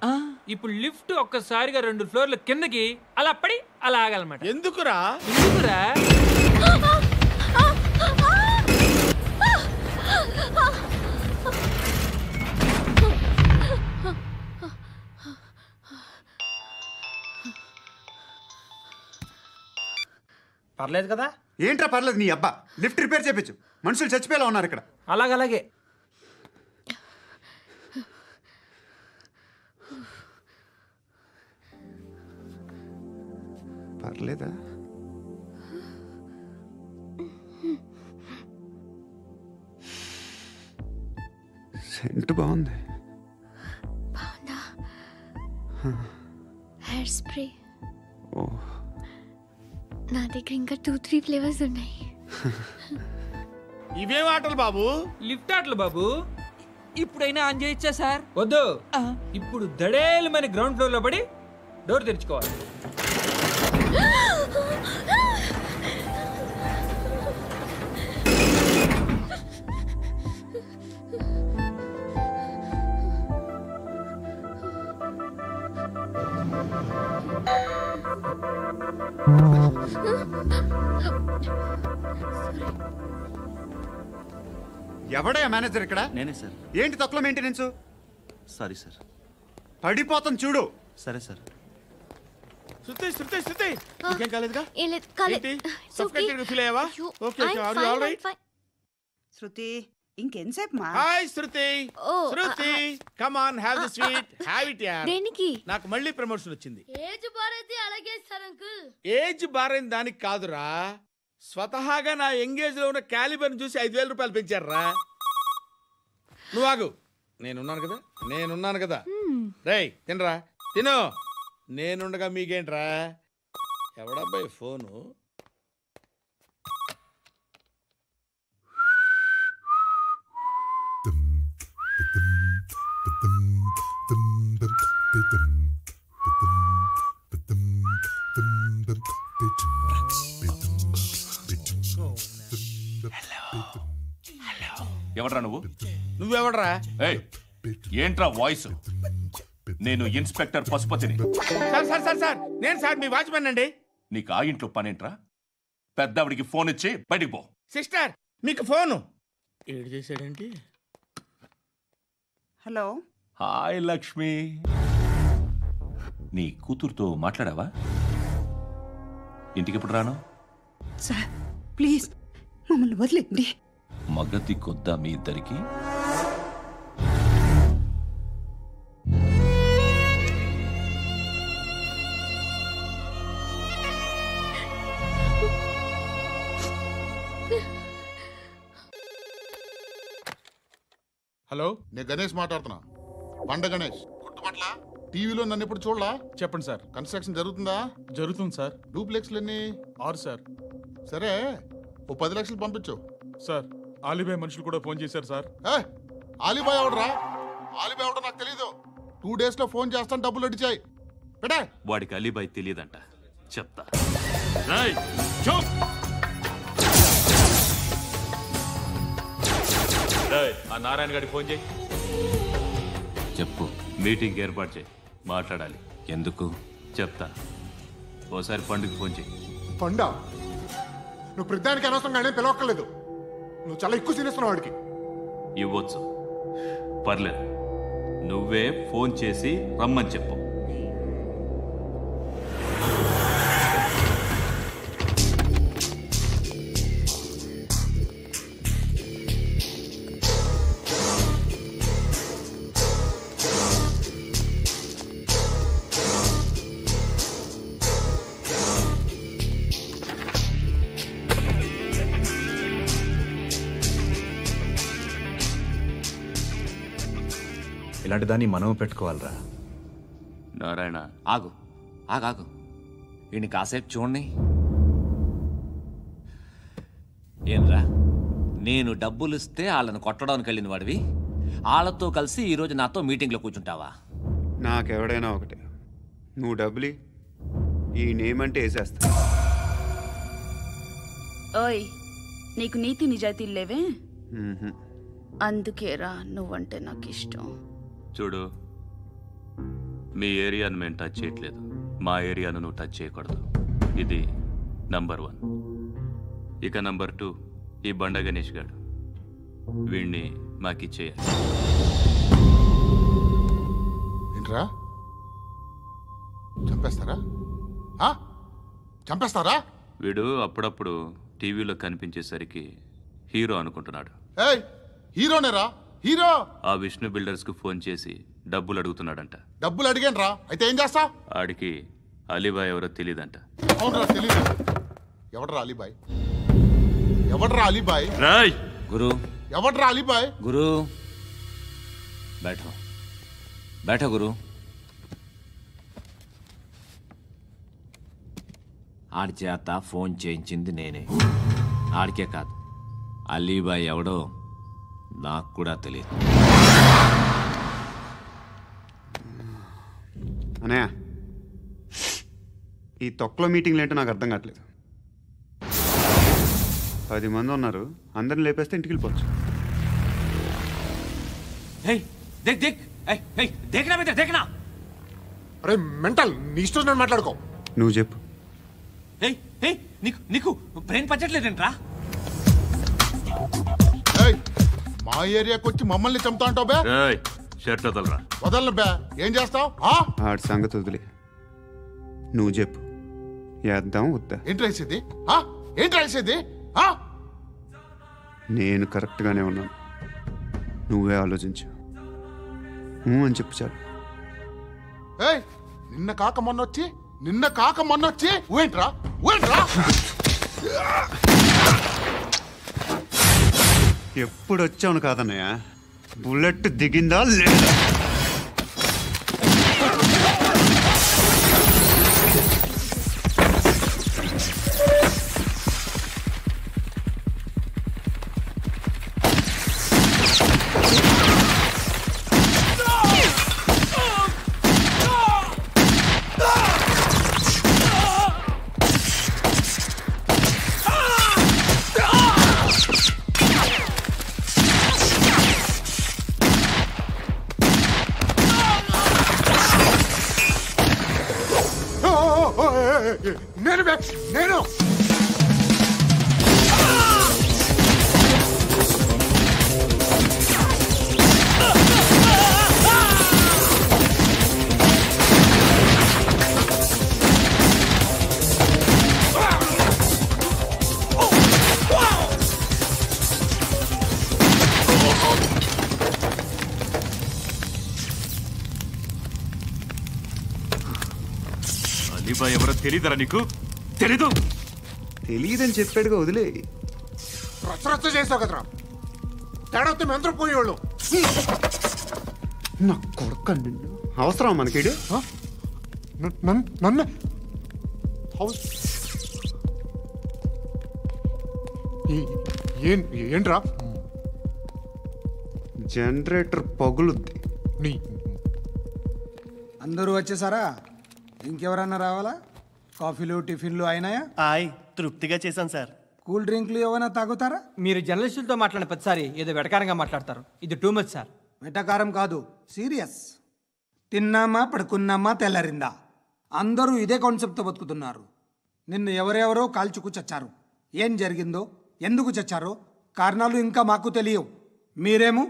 ఇప్పుడు లిఫ్ట్ ఒక్కసారిగా 2 ఫ్లోర్ల కిందకి అలా పడి అలా ఆగాలన్నమాట. ఎందుకురా? పర్లేదు కదా? ఏంట్రా పర్లేదు నీ అబ్బా. లిఫ్ట్ రిపేర్ చేయించు. మనుషులు చచ్చిపోయేలా ఉన్నారు ఇక్కడ. అలాగే పర్లేదా? సెంట్ బాగుంది. Hair spray. నా దగ్గర ఇంకా 2-3 ఫ్లేవర్స్ ఉన్నాయి. ఇవేం ఆటలు బాబు? లిఫ్ట్ ఆటలు బాబు. ఇప్పుడైనా ఆన్ చేయొచ్చా సార్? వద్దు. ఇప్పుడు దడేలమని గ్రౌండ్ ఫ్లోర్ లో పడి డోర్ తెరుచుకోవాలి. ఎవడయ్యా మేనేజర్ ఇక్కడ? నేనే సార్. ఏంటి తక్కువ మెయింటెనెన్స్? Sorry sir. పడిపోతాం చూడు. సరే సార్. శృతి ఇంకేం కాలేదుగా? సఫోకేటెడ్ ఫీల్ అయ్యావా? Okay are you all right? Shruti ఇంకెంతసేపు మా? Hi Shruti. Come on have the sweet. Have it యార్. దేనికి? నాకు మళ్ళీ ప్రమోషన్ వచ్చింది. ఏజ్ బారైతే అలాగే సార్ అంకుల్. ఏజ్ బారైన దానికి కాదురా, స్వతహాగా నా ఎంగేజ్ లో ఉన్న క్యాలిబర్ చూసి 5,000 రూపాయలు పెంచారా. నువ్వు ఆగు, నేనున్నాను కదా. రేయ్ తినరా, తిను. నేనుండగా మీకేంట్రా? ఎవడబ్బాయి ఫోను? ఎవడ్రా నువ్వు? నువ్వెవడ్రా? ఏంట్రా వాయిస్? నేను ఇన్స్పెక్టర్ పశుపతిని. సార్ నేను సార్ మీ వాచ్మెన్ అండి. నీకు ఆ ఇంట్లో పనేంట్రా? పెద్దవిడికి ఫోన్ ఇచ్చి బయటికి పో. సిస్టర్ మీకు ఫోను. ఏడు చేశాడేంటి? హలో. హాయ్ లక్ష్మి. నీ కూతురుతో మాట్లాడావా? ఇంటికి ఎప్పుడు రాను? సార్ ప్లీజ్ మమ్మల్ని వదిలేండి. మగతి కొద్దా మీ ఇద్దరికి? హలో, నేను గణేష్ మాట్లాడుతున్నా. బండ గణేష్ గుర్తుపట్ల? టీవీలో నన్ను ఎప్పుడు చూడలా? చెప్పండి సార్. కన్స్ట్రక్షన్ జరుగుతుందా? జరుగుతుంది సార్. డూప్లెక్స్లు ఎన్ని? 6 సార్. సరే, ఓ 10 లక్షలు పంపించు. సార్ ఆలిబాయ్ మనుషులు కూడా ఫోన్ చేశారు సార్. ఆలిబాయ్ ఎవడరా? ఆలిబాయ్ ఎవడో నాకు తెలీదు. 2 days లో ఫోన్ చేస్తాను, డబ్బులు అడిచాయి. పెట్టే. వాడికి అలీబాయ్ తెలియదంట, చెప్తా. ఆ నారాయణ గారికి ఫోన్ చేయి. చెప్పు. మీటింగ్ ఏర్పాటు చేయి, మాట్లాడాలి. ఎందుకు చెప్తా. ఓసారి పండుగ ఫోన్ చేయి. పండా? నువ్వు ప్రతిదానికి అనవసరంగానే పిలవక్కర్లేదు. నువ్వు చాలా ఎక్కువ సీనిస్తున్నావు వాడికి. ఇవ్వచ్చు, పర్లేదు. నువ్వే ఫోన్ చేసి రమ్మని చెప్పు. ఇలాంటి దాన్ని మనం పెట్టుకోవాలరా. నారాయణ ఆగు ఆగాగు, ఈయన కాసేపు చూడండి. ఏంరా, నేను డబ్బులు ఇస్తే వాళ్ళని కొట్టడానికి వెళ్ళిన వాడివి, వాళ్ళతో కలిసి ఈరోజు నాతో మీటింగ్లో కూర్చుంటావా? నాకెవడైనా ఒకటే, నువ్వు డబ్బులి, ఈ నేమ్ అంటే వేసేస్తా. ఓయ్, నీకు నీతి నిజాయితీలు లేవే, అందుకేరా నువ్వంటే నాకు ఇష్టం. చూడు, మీ ఏరియాను మేము టచ్ చేయట్లేదు, మా ఏరియాను నువ్వు టచ్ చేయకూడదు. ఇది నంబర్ 1. ఇక నంబర్ 2, ఈ బండ గణేష్ గాడు, వీణ్ణి మాకిచ్చేయాలి. ఏంట్రా, చంపేస్తారా? చంపేస్తారా? వీడు అప్పుడప్పుడు టీవీలో కనిపించేసరికి హీరో అనుకుంటున్నాడు. హీరోనేరా, హీరో. ఆ విష్ణు బిల్డర్స్ కు ఫోన్ చేసి డబ్బులు అడుగుతున్నాడంట. డబ్బులు అడిగాను రా, అయితే ఏం చేస్తా? ఆడికి అలీబాయ్ ఎవరో తెలియదంట. అవునరా, తెలీదు. ఎవడరా అలీబాయ్? ఎవడరా అలీబాయ్? రాయ్ గురు, ఎవడరా అలీబాయ్? గురు బైఠో బైఠో గురు. ఆడి చేత ఫోన్ చేయించింది నేనే. ఆడికే కాదు, అలీబాయ్ ఎవడో నాకు కూడా తెలియదు. అనయ్య, ఈ తొక్కలో మీటింగ్లు ఏంటో నాకు అర్థం కావట్లేదు. 10 మంది ఉన్నారు, అందరిని లేపేస్తే ఇంటికి వెళ్ళిపోవచ్చు. అరే మెంటల్, నీ ఇష్టం నేను మాట్లాడుకో. నువ్వు చెప్పు. నీకు బ్రెయిన్ పచ్చట్లేదంట్రా? మా ఏరియాకి వచ్చి మమ్మల్ని చంపుతా అంటావు బే? షర్ట్ వదలరా. వదలను బే, ఏం చేస్తావు? ఆడి సంగతి వదిలే, నువ్వు చెప్పు, వేద్దాం వద్దా? ఏంటి రాసేది? ఏంటి రాసేది? నేను కరెక్ట్గానే ఉన్నాను, నువ్వే ఆలోచించు. అని చెప్పు చాలు. నిన్న కాక మొన్నొచ్చి ఊయంట్రా. ఎప్పుడు వచ్చావును కాదన్నయ్య, బుల్లెట్ దిగిందా లేదా? నేను అలీబాయ్ ఎవరో తెలీదరా నీకు? తెలీదు? తెలియదని చెప్పాడుగా, వదిలే. రచ్చ చేసావు కదరా, తేడా వస్తే మెంతరం పోయేవాళ్ళు. నా కొడుక, నిన్ను అవసరం మనకి. నన్ను ఏంట్రా? జనరేటర్ పగులుద్ది. అందరూ వచ్చేసారా? ఇంకెవరన్నా రావాలా? కాఫీలు టిఫిన్లు అయినాయా? తృప్తిగా చేశాను సార్. కూల్ డ్రింక్లు ఏమైనా తాగుతారా? మీరు జర్నలిస్టులతో మాట్లాడిన ప్రతిసారి ఏదో వెటకారంగా మాట్లాడతారు. ఇది టూ మచ్ సార్. వెటకారం కాదు, సీరియస్. తిన్నామా పడుకున్నామా తెల్లరిందా, అందరూ ఇదే కాన్సెప్ట్తో బతుకుతున్నారు. నిన్ను ఎవరెవరో కాల్చుకు చచ్చారు. ఏం జరిగిందో, ఎందుకు చచ్చారో కారణాలు ఇంకా మాకు తెలియవు. మీరేమో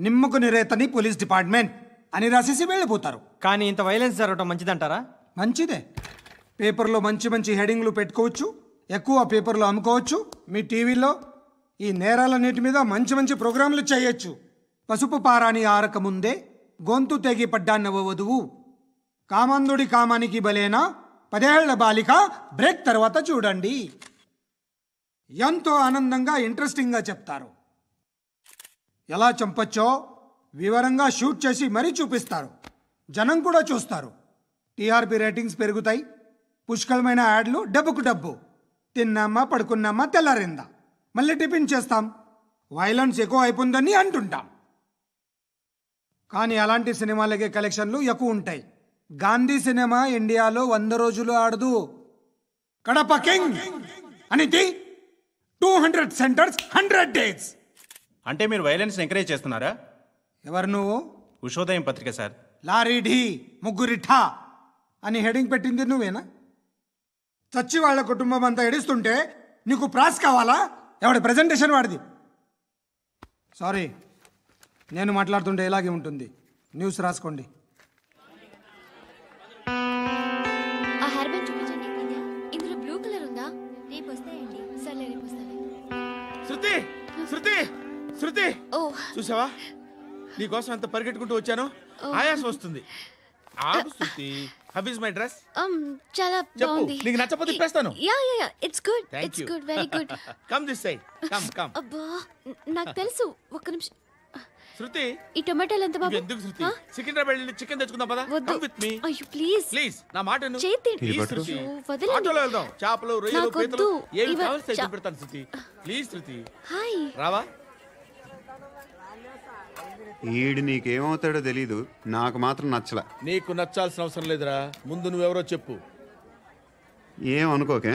నిమ్మకు నిరేతని పోలీస్ డిపార్ట్మెంట్ అని రాసేసి వెళ్ళిపోతారు. కానీ ఇంత వైలెన్స్ జరగడం మంచిదంటారా? మంచిదే. పేపర్లో మంచి మంచి హెడింగ్లు పెట్టుకోవచ్చు, ఎక్కువ పేపర్లు అమ్ముకోవచ్చు. మీ టీవీలో ఈ నేరాలన్నిటి మీద మంచి మంచి ప్రోగ్రాంలు చేయొచ్చు. పసుపు పారాని ఆరక ముందే గొంతు తెగి పడ్డాన్నవ వధువు, కామందుడి కామానికి బలేనా 10 ఏళ్ల బాలిక, బ్రేక్ తర్వాత చూడండి. ఎంతో ఆనందంగా ఇంట్రెస్టింగ్గా చెప్తారు. ఎలా చంపచ్చో వివరంగా షూట్ చేసి మరీ చూపిస్తారు. జనం కూడా చూస్తారు. టీఆర్పీ రేటింగ్స్ పెరుగుతాయి. పుష్కలమైన యాడ్లు, డబ్బుకు డబ్బు. తిన్నామా, పడుకున్నామా, తెల్లారిందా, మళ్ళీ టిఫిన్ చేస్తాం. వైలెన్స్ ఎక్కువ అయిపోయిందని అంటుంటాం. కానీ అలాంటి సినిమాలకే కలెక్షన్లు ఎక్కువ ఉంటాయి. గాంధీ సినిమా ఇండియాలో 100 రోజులు ఆడదు. కడప కింగ్ అనేది 200 సెంటర్స్ 100 డేస్. అంటే మీరు వైలెన్స్ ఎంకరేజ్ చేస్తున్నారా? ఎవరు నువ్వు? ఉషోదయం పత్రిక సార్. లారీ ఢీ ముగ్గురి ఠా అని హెడింగ్ పెట్టింది నువ్వేనా? చచ్చి వాళ్ళ కుటుంబం అంతా ఎడుస్తుంటే నీకు ప్రాస్ కావాలా? ఎవడి ప్రెజెంటేషన్ వాడిది. సారీ, నేను మాట్లాడుతుంటే ఇలాగే ఉంటుంది. న్యూస్ రాసుకోండి. ఆ హెయిర్ బ్యాండ్ చూపించండి. ఇందులో బ్లూ కలర్ ఉందా? రేపు వస్తాయండి. సర్లే, రేపు వస్తాను. శృతి శృతి శృతి, ఓ చూసావా నీకోసం ఎంత పరిగెట్టుకుంటూ వచ్చాను. ఆయాసం వస్తుంది. ఆగు Shruti. How is my dress? చాలా చెప్పు. బాగుంది. నీకు నచ్చకపోతే తిప్పేస్తాను. Yeah yeah yeah, it's good. Thank it's you. Good, very good. Come this side. Come. అబ్బా, నాకు తెలుసు. ఒక్క నిమిషం. శృతి, ఈ టొమాటోలు ఎంత బాబు? ఎందుకు శృతి? సికింద్రాబాద్ వెళ్ళి చికెన్ తెచ్చుకుందాం పదా. Come with me. అయ్యో ప్లీజ్ ప్లీజ్ నా మాట విను. చేతి ప్లీజ్ శృతి. వదలండి. ఆటోలో వెళ్దాం. చేపలు, రొయ్యలు, నాకు పీతలు వద్దు. ఏమి ఇవ- కావాలి తెచ్చి పెడతాను శృతి. Please Shruti. హాయ్. రావా? ఈడు నీకేమవుతాడో తెలీదు, నాకు మాత్రం నచ్చలా. నీకు నచ్చాల్సిన అవసరం లేదురా. ముందు నువ్వెవరో చెప్పు. ఏమనుకోకే.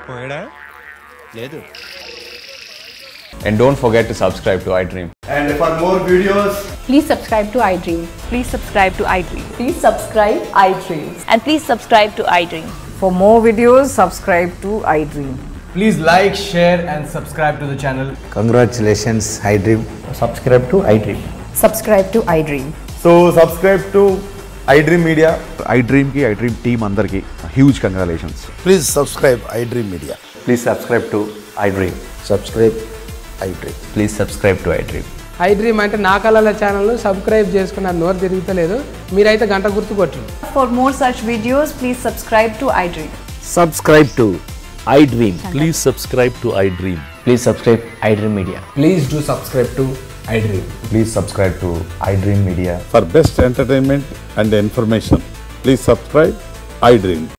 పోయాడా? లేదు. And don't forget to subscribe to iDream. And for more videos, Please subscribe to iDream. Please subscribe to iDream. Please subscribe iDream. And please subscribe to iDream. For more videos, subscribe to iDream. please like, share, and subscribe to the channel. Congratulations, iDream. Subscribe to iDream. Subscribe to iDream. So subscribe to iDream Media. iDream ki iDream team andarki huge congratulations. Please subscribe iDream Media. Please subscribe to iDream. Subscribe iDream. Please subscribe to iDream. iDream అంటే నా కళల channel subscribe చేసుకున్న నోరు తిరుగుతలేదు. మీరైతే గంట గుర్తు కొట్టండి. For more such videos, please subscribe to iDream. Subscribe to iDream. Please subscribe to iDream. Please subscribe iDream Media. Please do subscribe to iDream. Please subscribe to iDream Media. For best entertainment and information, please subscribe iDream.